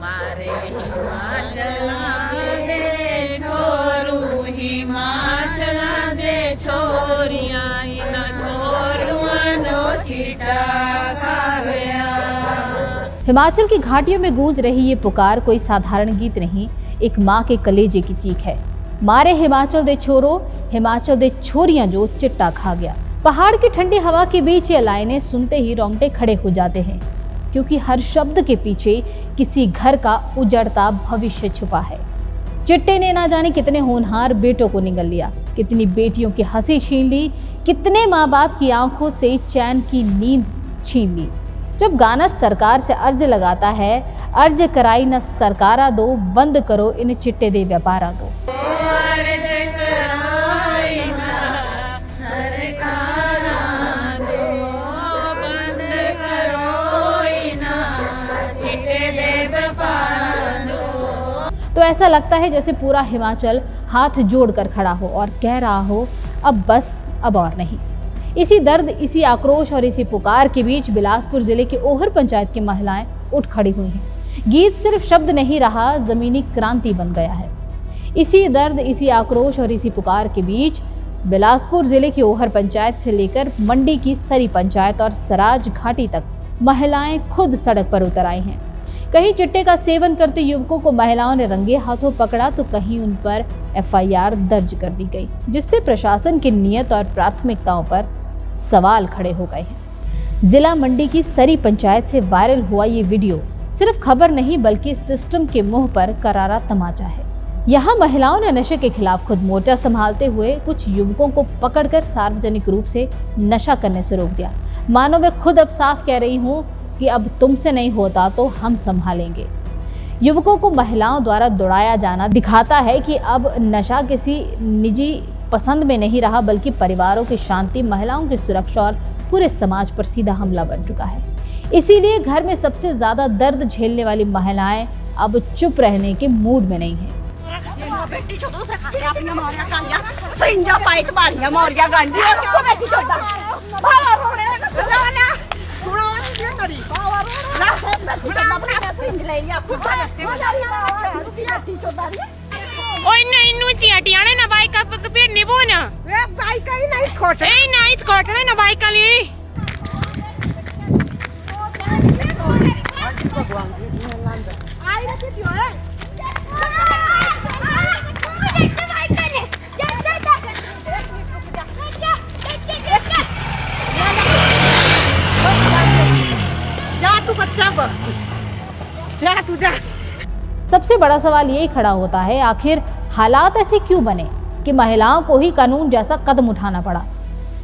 मारे हिमाचला दे छोरू हिमाचला दे छोरिया इन छोरुआनो चिट्टा खा गया। हिमाचल की घाटियों में गूंज रही ये पुकार कोई साधारण गीत नहीं, एक माँ के कलेजे की चीख है। मारे हिमाचल दे छोरो हिमाचल दे छोरियां जो चिट्टा खा गया। पहाड़ की ठंडी हवा के बीच ये लाइनें सुनते ही रोंगटे खड़े हो जाते हैं, क्योंकि हर शब्द के पीछे किसी घर का उजड़ता भविष्य छुपा है। चिट्टे ने ना जाने कितने होनहार बेटों को निगल लिया, कितनी बेटियों की हंसी छीन ली, कितने माँ बाप की आंखों से चैन की नींद छीन ली। जब गाना सरकार से अर्ज लगाता है, अर्ज कराई न सरकारा दो, बंद करो इन चिट्टे दे व्यापारा दो। तो ऐसा लगता है जैसे पूरा हिमाचल हाथ जोड़कर खड़ा हो और कह रहा हो अब बस, अब और नहीं। इसी दर्द, इसी आक्रोश और इसी पुकार के बीच बिलासपुर जिले के ओहर पंचायत की महिलाएं उठ खड़ी हुई हैं। गीत सिर्फ शब्द नहीं रहा, जमीनी क्रांति बन गया है। इसी दर्द, इसी आक्रोश और इसी पुकार के बीच बिलासपुर जिले की ओहर पंचायत से लेकर मंडी की सरी पंचायत और सराज घाटी तक महिलाएं खुद सड़क पर उतर आई हैं। कहीं चिट्टे का सेवन करते युवकों को महिलाओं ने रंगे हाथों पकड़ा, तो कहीं उन पर FIR दर्ज कर दी गई, जिससे प्रशासन की नीयत और प्राथमिकताओं पर सवाल खड़े हो गए हैं। जिला मंडी की सरी पंचायत से वायरल हुआ ये वीडियो सिर्फ खबर नहीं बल्कि सिस्टम के मुंह पर करारा तमाचा है। यहाँ महिलाओं ने नशे के खिलाफ खुद मोर्चा संभालते हुए कुछ युवकों को पकड़कर सार्वजनिक रूप से नशा करने से रोक दिया। मानो मैं खुद अब साफ कह रही हूँ कि अब तुमसे नहीं होता तो हम संभालेंगे। युवकों को महिलाओं द्वारा दौड़ाया जाना दिखाता है कि अब नशा किसी निजी पसंद में नहीं रहा, बल्कि परिवारों की शांति, महिलाओं की सुरक्षा और पूरे समाज पर सीधा हमला बन चुका है। इसीलिए घर में सबसे ज्यादा दर्द झेलने वाली महिलाएं अब चुप रहने के मूड में नहीं है। ओए नहीं नु चियाटियाने ना बाइक का पेट निबो ना वे बाइक ही नहीं खोटे ए नहीं खोटे ना बाइक का ली आई रखी दियो है जा तू बच्चा जा तू जा। सबसे बड़ा सवाल यही खड़ा होता है, आखिर हालात ऐसे क्यों बने कि महिलाओं को ही कानून जैसा कदम उठाना पड़ा।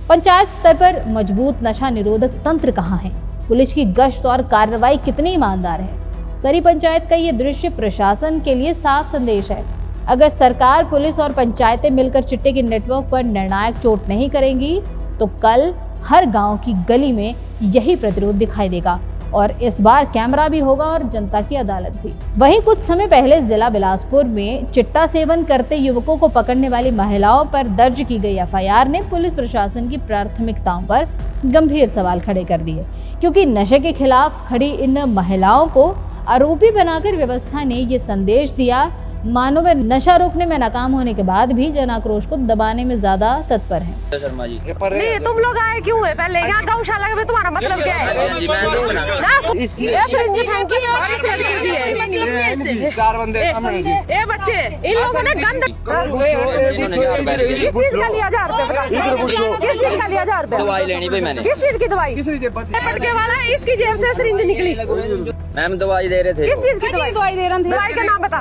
पंचायत स्तर पर मजबूत नशा निरोधक तंत्र कहाँ है? पुलिस की गश्त और कार्रवाई कितनी ईमानदार है? सरी पंचायत का ये दृश्य प्रशासन के लिए साफ संदेश है। अगर सरकार, पुलिस और पंचायतें मिलकर चिट्टे के नेटवर्क पर निर्णायक चोट नहीं करेंगी तो कल हर गाँव की गली में यही प्रतिरोध दिखाई देगा, और इस बार कैमरा भी होगा और जनता की अदालत भी। वहीं कुछ समय पहले जिला बिलासपुर में चिट्टा सेवन करते युवकों को पकड़ने वाली महिलाओं पर दर्ज की गई FIR ने पुलिस प्रशासन की प्राथमिकताओं पर गंभीर सवाल खड़े कर दिए, क्योंकि नशे के खिलाफ खड़ी इन महिलाओं को आरोपी बनाकर व्यवस्था ने ये संदेश दिया मानो वे नशा रोकने में नाकाम होने के बाद भी जन आक्रोश को दबाने में ज्यादा तत्पर हैं। शर्मा जी नहीं तुम लोग आए क्यों है? पहले यहाँ गौशाला में तुम्हारा मतलब क्या है? चार बंदे ये बच्चे इन लोगों ने गंद किस चीज का लिया 1000 रुपए? किस चीज का लिया 1000 रुपए? दवाई लेनी भाई मैंने। किस चीज की दवाई? पटके वाला इसकी जेब से सिरिंज निकली। मैम दवाई दे रहे थे। किस चीज की दवाई दे रहे थे? दवाई का नाम बता।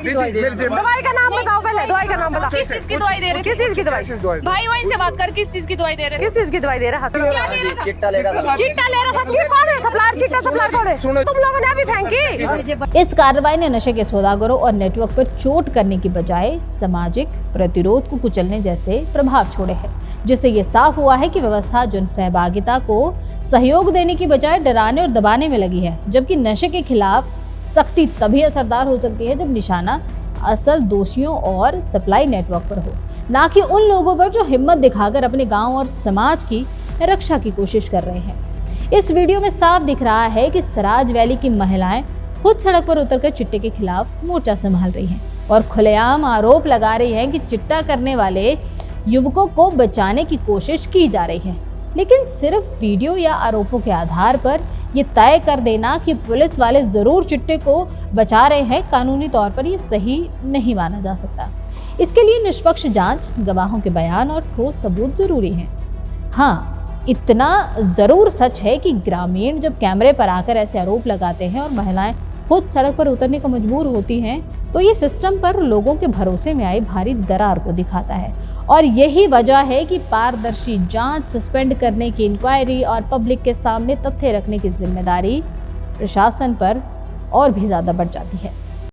दवाई का नाम बताओ पहले। दवाई का नाम बता। किस चीज की दवाई दे रहे? किस चीज की दवाई? भाई वहीं से बात कर, किस चीज की दवाई दे रहे? किस चीज की दवाई दे रहा था? चिट्टा ले रहा था। चिट्टा ले रहा था। ये कौन है? सप्लायर चिट्टा सप्लायर कौन है? तुम लोगों ने अभी फेंकी। इस कार्रवाई ने नशे के सौदागरों और नेटवर्क पर चोट करने की बजाय सामाजिक प्रतिरोध को कुचलने जैसे प्रभाव छोड़े हैं, जिससे ये साफ हुआ है कि व्यवस्था जन सहभागिता को सहयोग देने की बजाय डराने और दबाने में लगी है। जबकि नशे के खिलाफ सख्ती तभी असरदार हो सकती है जब निशाना असल दोषियों और सप्लाई नेटवर्क पर हो, ना कि उन लोगों पर जो हिम्मत दिखाकर अपने गांव और समाज की रक्षा की कोशिश कर रहे हैं। इस वीडियो में साफ दिख रहा है कि सराज वैली की महिलाएं खुद सड़क पर उतरकर चिट्टे के खिलाफ मोर्चा संभाल रही हैं और खुलेआम आरोप लगा रही हैं कि चिट्टा करने वाले युवकों को बचाने की कोशिश की जा रही है। लेकिन सिर्फ वीडियो या आरोपों के आधार पर ये तय कर देना कि पुलिस वाले जरूर चिट्टे को बचा रहे हैं, कानूनी तौर पर ये सही नहीं माना जा सकता। इसके लिए निष्पक्ष जांच, गवाहों के बयान और ठोस सबूत जरूरी हैं। हाँ, इतना जरूर सच है कि ग्रामीण जब कैमरे पर आकर ऐसे आरोप लगाते हैं और महिलाएं खुद सड़क पर उतरने को मजबूर होती हैं, तो ये सिस्टम पर लोगों के भरोसे में आई भारी दरार को दिखाता है। और यही वजह है कि पारदर्शी जांच, सस्पेंड करने की इंक्वायरी और पब्लिक के सामने तथ्य रखने की जिम्मेदारी प्रशासन पर और भी ज़्यादा बढ़ जाती है।